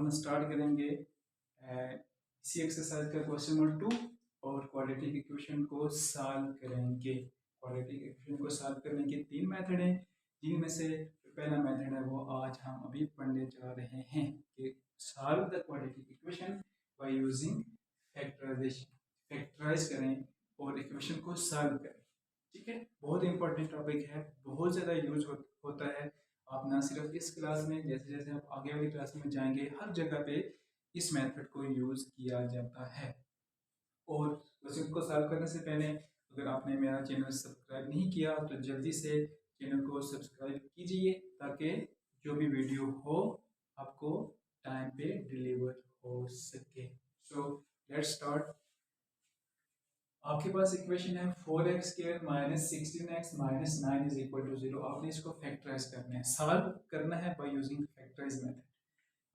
हम स्टार्ट करेंगे इसी एक्सरसाइज का क्वेश्चन नंबर 2 और क्वाड्रेटिक इक्वेशन को सॉल्व करेंगे। क्वाड्रेटिक इक्वेशन को सॉल्व करने के 3 मेथड हैं, जिनमें से पहला मेथड है वो आज हम अभी पढ़ने जा रहे हैं कि solve the quadratic equation by using factorization. Factorize करें और इक्वेशन को सॉल्व करें। ठीक है, बहुत इंपॉर्टेंट टॉपिक है, बहुत ज़्यादा यूज होता है। आप ना सिर्फ इस क्लास में, जैसे जैसे आप आगे वाली क्लास में जाएंगे हर जगह पे इस मेथड को यूज किया जाता है। और क्वेश्चन को सॉल्व करने से पहले अगर आपने मेरा चैनल सब्सक्राइब नहीं किया तो जल्दी से चैनल को सब्सक्राइब कीजिए, ताकि जो भी वीडियो हो आपको टाइम पे डिलीवर हो सके। So let's start. आपके पास इक्वेशन है 4x square minus 16x minus 9 is equal to 0। आपने इसको फैक्टराइज करना है, सॉल्व करना है बाय यूजिंग फैक्टराइज मेथड।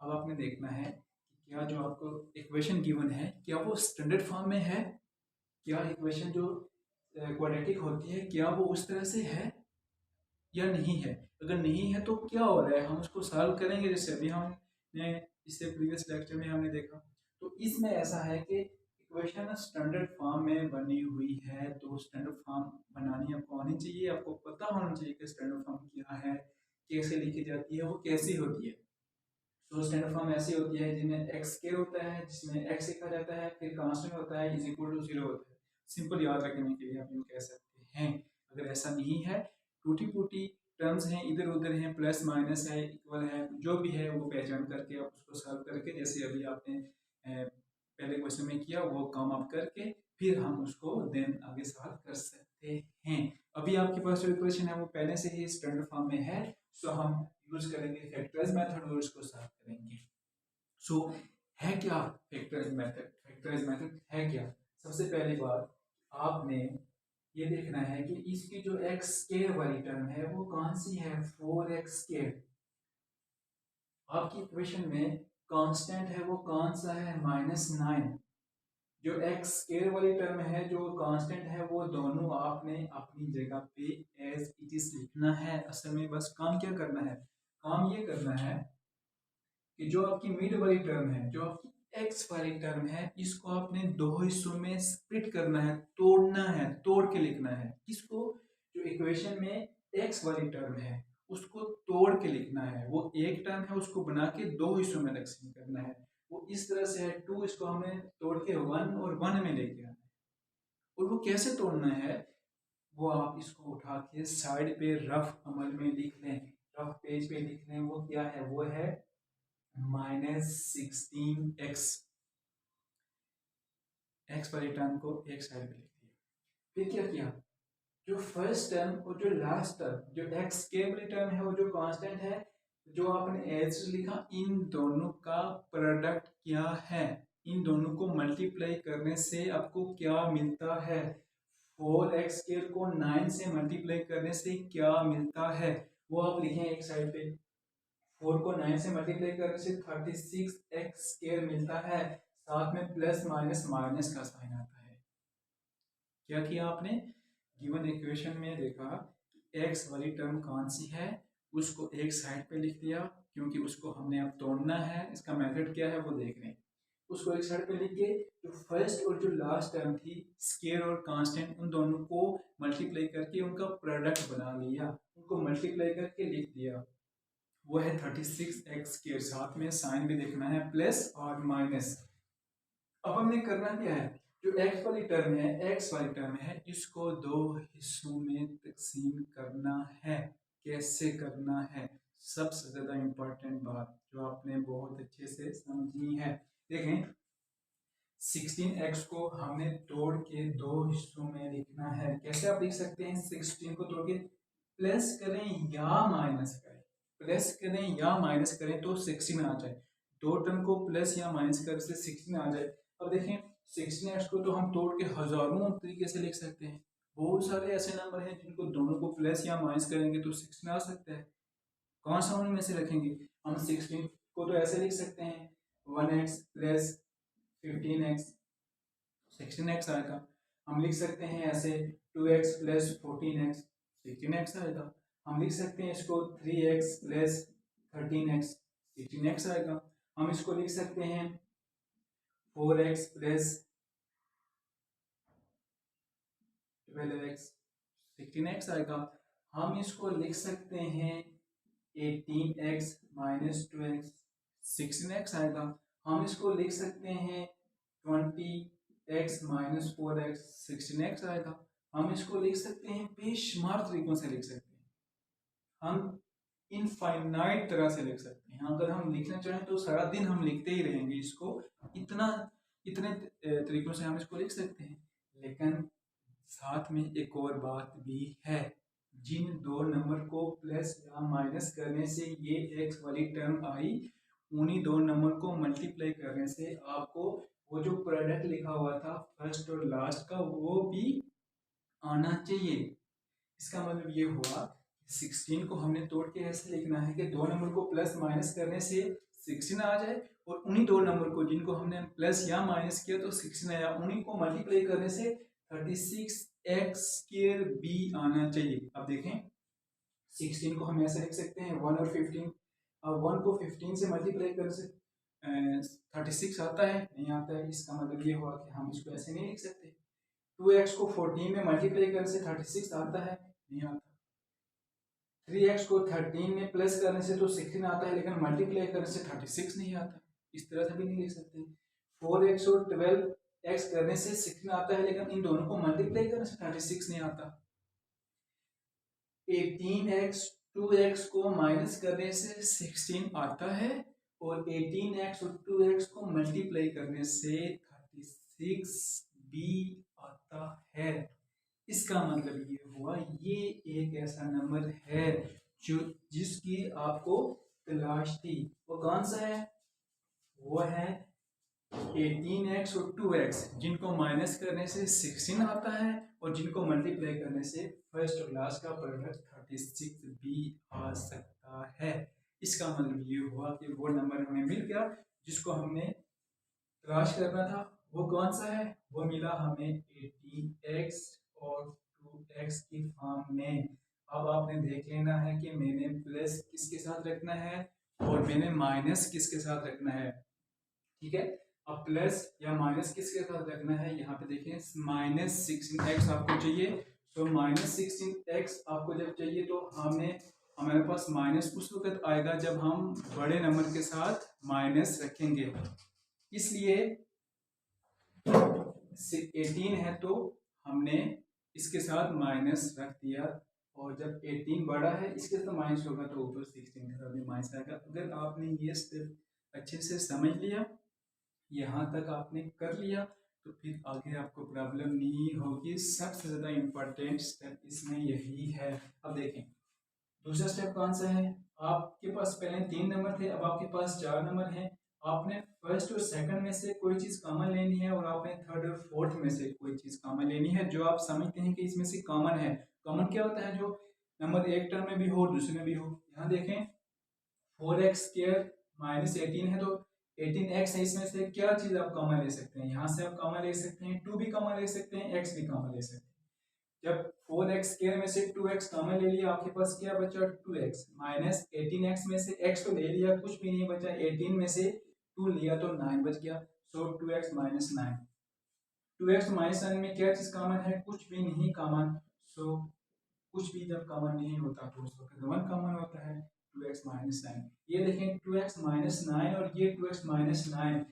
अब आपने देखना है कि क्या जो आपको इक्वेशन गिवन है क्या वो स्टैंडर्ड फॉर्म में है, क्या इक्वेशन जो क्वाड्रेटिक होती है क्या वो उस तरह से है या नहीं है। अगर नहीं है तो क्या हो रहा है, हम उसको सॉल्व करेंगे। जैसे अभी हमने इससे प्रीवियस लेक्चर में हमने देखा, तो इसमें ऐसा है कि इक्वेशन स्टैंडर्ड फॉर्म में बनी हुई है, तो स्टैंडर्ड फॉर्म बनानी आपको आनी चाहिए, आपको पता होना चाहिए कि स्टैंडर्ड फॉर्म क्या है, कैसे लिखी जाती है, वो कैसी होती है। तो स्टैंडर्ड फॉर्म ऐसी होती है जिसमें एक्स स्क्वायर होता है, जिसमें एक्स लिखा जाता है, फिर कांस्टेंट होता है, इज इक्वल टू 0 होता है। सिंपल याद रखने के लिए आप यूँ कह सकते हैं। अगर ऐसा नहीं है, टूटी फूटी टर्म्स हैं, इधर उधर हैं, प्लस माइनस है, इक्वल है, जो भी है वो पहचान करके आप उसको सॉल्व करके, जैसे अभी आपने पहले क्वेश्चन में किया वो काम आप करके फिर हम उसको देन आगे सॉल्व कर सकते हैं। अभी आपके पास जो इक्वेशन है वो पहले से ही स्टैंडर्ड फॉर्म में है, सो हम यूज करेंगे फैक्टराइज मेथड और उसको सॉल्व करेंगे। सो है क्या फैक्टराइज मेथड? फैक्टराइज मेथड है क्या? सबसे पहली बात आपने ये देखना है कि इसकी जो एक्स स्क्वायर वाली टर्म है वो कौन सी है, 4x स्क्वायर। आपकी इक्वेशन में कांस्टेंट है वो कौन सा है, -9। जो एक्स स्क्वायर वाली टर्म है, जो कांस्टेंट है, वो दोनों आपने अपनी जगह पे एज इट इज लिखना है। असल में बस काम क्या करना है, काम ये करना है कि जो आपकी मिड वाली टर्म है, जो आपकी एक्स वाली टर्म है, इसको आपने दो हिस्सों में स्प्लिट करना है, तोड़ना है, तोड़ के लिखना है। किसको? जो इक्वेशन में एक्स वाली टर्म है उसको तोड़ के लिखना है। वो एक टर्म है, उसको बना के दो हिस्सों में तकसीम करना है। वो इस तरह से है, 2 इसको हमें तोड़ के 1 और 1 में लेके आना है। और वो कैसे तोड़ना है वो आप इसको उठा के साइड पे रफ अमल में लिख लें, रफ पेज पे लिख लें। वो क्या है, वो है -16x। एक्स वाली टर्म को एक साइड पे लिख दिया। फिर क्या किया, जो फर्स्ट टर्म और जो लास्ट टर्म, जो एक्स के वाली टर्म है वो जो कांस्टेंट है, जो आपने एच लिखा, इन दोनों का प्रोडक्ट क्या है, इन दोनों को मल्टीप्लाई करने से आपको क्या मिलता है। 4x स्क्वायर को 9 से मल्टीप्लाई करने से क्या मिलता है वो आप लिखें एक साइड पे। 4 को 9 से मल्टीप्लाई करने से 36x स्क्वायर मिलता है, साथ में प्लस माइनस माइनस का साइन आता है। क्या किया आपने, गिवन इक्वेशन में देखा कि x वाली टर्म कौन सी है, उसको एक साइड पे लिख दिया, क्योंकि उसको हमने अब तोड़ना है। इसका मेथड क्या है वो देख रहे हैं। उसको एक साइड पे लिख के जो फर्स्ट और जो लास्ट टर्म थी, स्क्वायर और कांस्टेंट, उन दोनों को मल्टीप्लाई करके उनका प्रोडक्ट बना लिया, उनको मल्टीप्लाई करके लिख दिया। वो है 36x के साथ में साइन भी देखना है, प्लस और माइनस। अब हमने करना क्या है, जो x वाली टर्म है, x वाली टर्म है, इसको दो हिस्सों में तकसीम करना है। कैसे करना है, सबसे ज्यादा इंपॉर्टेंट बात जो आपने बहुत अच्छे से समझनी है। देखें, 16x को हमने तोड़ के दो हिस्सों में लिखना है। कैसे आप लिख सकते हैं, 16 को तोड़ के प्लस करें या माइनस करें, प्लस करें या माइनस करें तो 16 आ जाए। दो टर्म को प्लस या माइनस कर से 16 आ जाए। अब देखें, 16x को तो हम तोड़ के हजारों तरीके से लिख सकते हैं। बहुत सारे ऐसे नंबर हैं जिनको दोनों को प्लस या माइनस करेंगे तो 16 आ सकता है। कौन सा उनमें से रखेंगे, हम 16 को तो ऐसे लिख सकते हैं 1x प्लस 15x, 16x आएगा। हम लिख सकते हैं ऐसे 2x प्लस 14x, 16x आएगा। हम लिख सकते हैं इसको 3x प्लस 13x, 16x आएगा। हम इसको लिख सकते हैं 4x प्लस 12x 16x आएगा। हम इसको लिख सकते हैं 18x माइनस 2x 16x आएगा। हम इसको लिख सकते हैं 20x माइनस 4x 16x आएगा। हम इसको लिख सकते हैं बेशुमार तरीकों से लिख सकते हैं, हम इनफाइनाइट तरह से लिख सकते हैं। अगर हम लिखना चाहें तो सारा दिन हम लिखते ही रहेंगे इसको, इतने तरीकों से हम इसको लिख सकते हैं। लेकिन साथ में एक और बात भी है, जिन दो नंबर को प्लस या माइनस करने से ये एक्स वाली टर्म आई, उन्हीं दो नंबर को मल्टीप्लाई करने से आपको वो जो प्रोडक्ट लिखा हुआ था फर्स्ट और लास्ट का वो भी आना चाहिए। इसका मतलब ये हुआ 16 को हमने तोड़ के ऐसे लिखना है कि दो नंबर को प्लस माइनस करने से 16 आ जाए, और उन्हीं दो नंबर को जिनको हमने प्लस या माइनस किया तो 16 आया, उन्हीं को मल्टीप्लाई करने से 36x² भी आना चाहिए। अब देखें 16 को हम ऐसे लिख सकते हैं 1 और 15, अब 1 को 15 से मल्टीप्लाई करने से 36 आता है, नहीं आता है। इसका मतलब ये हुआ कि हम इसको ऐसे नहीं लिख सकते। 2x को 14 में मल्टीप्लाई करने से 36 आता है, नहीं आता। 3x को 13 में प्लस करने से तो 16 आता है, लेकिन मल्टीप्लाई करने से 36 नहीं आता। इस तरह से भी नहीं लिख सकते। 4x और 12x करने से 16 आता है, लेकिन इन दोनों को मल्टीप्लाई करने से 36 नहीं आता। 18x 2x को माइनस करने से 16 आता है, और 18x और 2x को मल्टीप्लाई करने से 36 भी आता है। इसका मतलब ये हुआ ये एक ऐसा नंबर है जो जिसकी आपको तलाश थी। वो कौन सा है? वो है 18x और 2x, जिनको माइनस करने से 16 आता है, और जिनको मल्टीप्लाई करने से फर्स्ट और लास्ट का प्रोडक्ट 36 भी आ सकता है। इसका मतलब ये हुआ कि वो नंबर हमें मिल गया जिसको हमने तलाश करना था। वो कौन सा है? वो मिला हमें 18x और 2x की फॉर्म में। अब आपने देख लेना है कि मैंने प्लस किसके साथ रखना है और मैंने माइनस किसके साथ रखना है। ठीक है, अब प्लस या माइनस किसके साथ रखना है, यहाँ पे देखें माइनस 16x आपको चाहिए। तो माइनस 16x आपको जब चाहिए तो हमारे पास माइनस उस वक्त आएगा जब हम बड़े नंबर के साथ माइनस रखेंगे। इसलिए 18 है तो हमने इसके साथ माइनस रख दिया, और जब 18 बड़ा है इसके साथ माइनस होगा तो ऊपर 16 के साथ भी माइनस आएगा। अगर आपने ये स्टेप अच्छे से समझ लिया, यहाँ तक आपने कर लिया, तो फिर आगे आपको प्रॉब्लम नहीं होगी। सबसे ज़्यादा इम्पोर्टेंट स्टेप इसमें यही है। अब देखें दूसरा स्टेप कौन सा है। आपके पास पहले 3 नंबर थे, अब आपके पास 4 नंबर हैं। आपने फर्स्ट और सेकंड में से कोई चीज़ कॉमन लेनी है, और आपने थर्ड और फोर्थ में से कोई चीज़ कॉमन लेनी है जो आप समझते हैं कि इसमें से कॉमन है। कॉमन क्या होता है? जो नंबर एक टर्म में भी हो और दूसरे में भी हो। यहाँ देखें 4x² माइनस 18 है तो 18x है, इसमें से क्या चीज़ आप कॉमन ले सकते हैं? यहाँ से आप कॉमन ले सकते हैं 2 भी कॉमन ले सकते हैं, x भी कॉमन ले सकते हैं। जब 4x² में से 2x कॉमन ले लिया, आपके पास क्या बचा? 2x माइनस 18x में से x तो ले लिया, कुछ भी नहीं बचा। 18 में से 2 लिया तो 9 बच गया। सो 2x माइनस 9, 2x माइनस 9 में क्या चीज़ कॉमन है? कुछ भी नहीं कॉमन। सो कुछ भी जब कॉमन नहीं होता तो उस वक्त 1 कॉमन होता है, 2x माइनस 9। ये देखें 2x माइनस 9 और ये 2x माइनस 9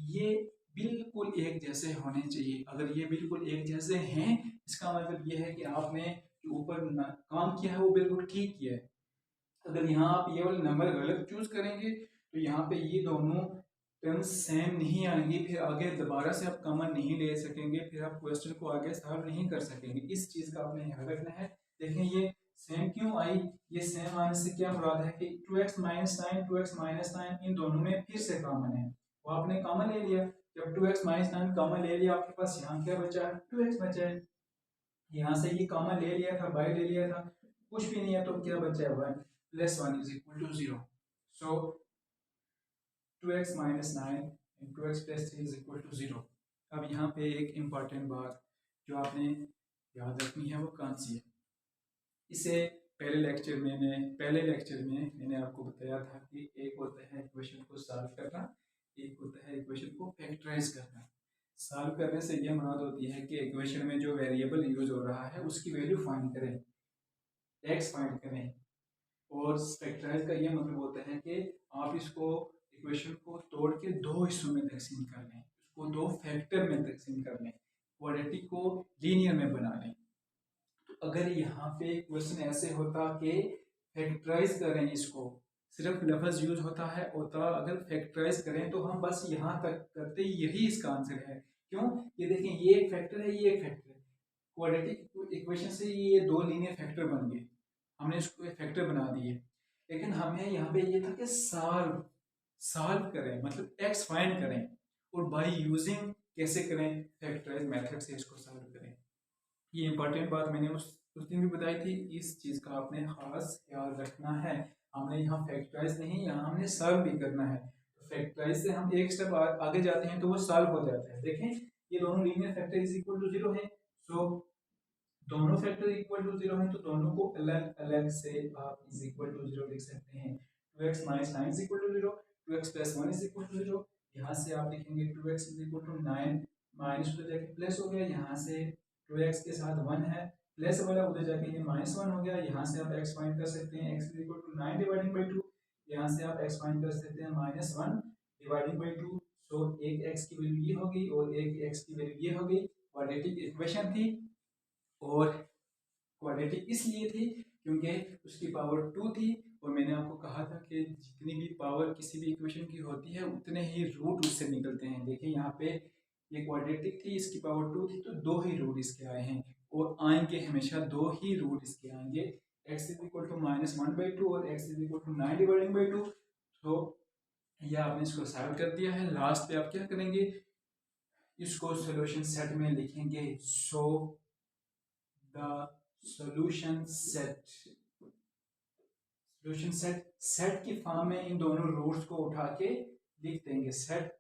ये बिल्कुल एक जैसे होने चाहिए। अगर ये बिल्कुल एक जैसे हैं, इसका मतलब ये है कि आपने जो ऊपर काम किया है वो बिल्कुल ठीक किया है। अगर यहाँ आप ये वाले नंबर गलत चूज करेंगे तो यहाँ पे ये दोनों टर्म्स सेम नहीं आएंगी, फिर आगे दोबारा से आप कॉमन नहीं ले सकेंगे, फिर आप क्वेश्चन को आगे सॉल्व नहीं कर सकेंगे। इस चीज़ का आपने ध्यान रखना है। देखें ये सेम क्यों आई? ये सेम आने से क्या मुराद है कि 2x माइनस 9 2x माइनस 9 इन दोनों में फिर से कॉमन है, वो आपने कॉमन ले लिया। जब 2x माइनस 9 कॉमन ले लिया, आपके पास यहाँ क्या बचा है? 2x बचा है। यहाँ से ये कॉमन ले लिया था, बाय ले लिया था, कुछ भी नहीं है तो क्या बचा है? 1 plus 1 is equal to 0। So 2x minus 9 and 2x plus 3 is equal to 0। अब यहाँ पे एक इम्पॉर्टेंट बात जो आपने याद रखनी है वो कौन सी है? इसे पहले लेक्चर में मैंने आपको बताया था कि एक होता है क्वेश्चन को सॉल्व करना, एक होता है इक्वेशन को फैक्टराइज करना। सॉल्व करने से यह मुराद होती है कि इक्वेशन में जो वेरिएबल यूज हो रहा है उसकी वैल्यू फाइंड करें, एक्स फाइंड करें। और फैक्टराइज का यह मतलब होता है कि आप इसको इक्वेशन को तोड़ के दो हिस्सों में तकसीम कर लें, उसको दो फैक्टर में तकसीम कर लें, क्वाड्रेटिक को लीनियर में बना लें। तो अगर यहाँ पे क्वेश्चन ऐसे होता कि फैक्टराइज करें, इसको सिर्फ लफ्ज यूज होता अगर फैक्टराइज करें तो हम बस यहाँ तक करते, यही इसका आंसर है। क्यों? ये देखें, ये एक फैक्टर है, ये एक फैक्टर है, क्वाड्रेटिक इक्वेशन से ये दो लीनियर फैक्टर बन गए, हमने इसको एक फैक्टर बना दिए। लेकिन हमें यहाँ पे ये था कि सॉल्व सॉल्व करें, मतलब एक्स फाइंड करें, और बाय यूजिंग कैसे करें, फैक्टराइज मेथड से इसको सॉल्व करें। ये इंपॉर्टेंट बात मैंने उस दिन भी बताई थी, इस चीज़ का आपने खास ख्याल रखना है। हमने यहाँ फैक्टराइज नहीं, यहाँ हमने सॉल्व भी करना है। तो फैक्टराइज से हम एक स्टेप आगे जाते हैं तो वो सॉल्व हो जाता है। देखें, ये दोनों linear factor is equal to 0 है, सो दोनों फैक्टर इक्वल टू 0 है तो दोनों को अलग अलग से आप इज इक्वल टू 0 लिख सकते हैं। 2x minus 9 is equal to 0, 2x plus 1 is equal to 0। यहाँ से आप लिखेंगे 2x is equal to 9 minus उधर जाके प्लस हो गया, यहाँ से 2x के साथ 1 है, प्लस वाला उधर जाके ये माइनस 1 हो गया। यहाँ से आप x फाइंड कर सकते हैं, x is equal to 9 dividing by 2। यहाँ से आप x फाइंड कर सकते हैं माइनस 1 डिवाइडिंग बाई 2। सो एक x की वैल्यू ये होगी और एक x की वैल्यू ये होगी। क्वाड्रेटिक इक्वेशन थी, और क्वाड्रेटिक इसलिए थी क्योंकि उसकी पावर 2 थी, और मैंने आपको कहा था कि जितनी भी पावर किसी भी इक्वेशन की होती है उतने ही रूट उससे निकलते हैं। देखिए यहाँ पे ये क्वाड्रेटिक थी, इसकी पावर 2 थी, तो दो ही रूट इसके आए हैं, और आएंगे हमेशा दो ही रूट इसके आएंगे। x is equal to minus 1/2 और x is equal to 9 dividing by 2। तो ये आपने इसको सॉल्व कर दिया है। लास्ट पे आप क्या करेंगे, इसको सोल्यूशन सेट में लिखेंगे। सो द सॉल्यूशन सेट की फॉर्म में इन दोनों रूट्स को उठा के लिख देंगे। सेट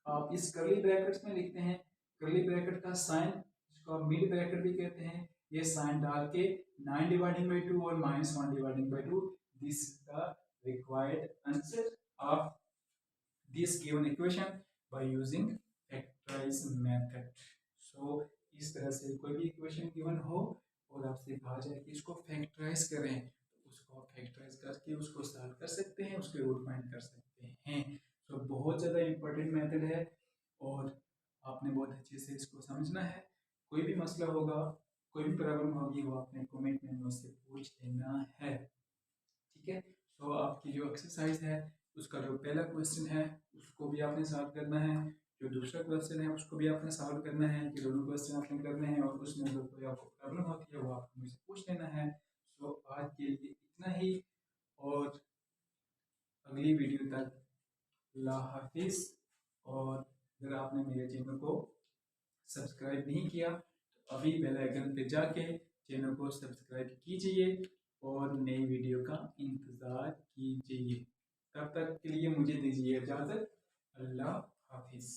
आप इस करली ब्रैकेट्स में लिखते हैं, करली ब्रैकेट का साइन, इसको आप मिड ब्रैकेट भी कहते हैं, ये साइन डाल के 9 डिवाइडिंग बाई 2 और minus 1 dividing by 2, this is the required answer of this given equation by using factorise method. So इस तरह से कोई भी इक्वेशन गिवन हो और आपसे कहा जाए कि इसको फैक्टराइज करें, तो उसको आप फैक्टराइज करके उसको सॉल्व कर सकते हैं, उसके रूट फाइंड कर सकते हैं। तो बहुत ज़्यादा इम्पोर्टेंट मेथड है और आपने बहुत अच्छे से इसको समझना है। कोई भी मसला होगा, कोई भी प्रॉब्लम होगी, वो आपने कमेंट में मुझसे पूछ लेना है, ठीक है। तो आपकी जो एक्सरसाइज है उसका जो पहला क्वेश्चन है उसको भी आपने सॉल्व करना है, जो दूसरा क्वेश्चन है उसको भी आपने सॉल्व करना है, कि दोनों क्वेश्चन आपने करने हैं, और उसमें जो कोई आपको प्रॉब्लम होती है वो आपको मुझसे पूछ लेना है। सो आज के लिए इतना ही, और अगली वीडियो तक अल्लाह हाफिज़। और अगर आपने मेरे चैनल को सब्सक्राइब नहीं किया तो अभी बेल आइकन पे जाके चैनल को सब्सक्राइब कीजिए और नई वीडियो का इंतज़ार कीजिए। तब तक के लिए मुझे दीजिए इजाज़त। अल्लाह हाफिज़।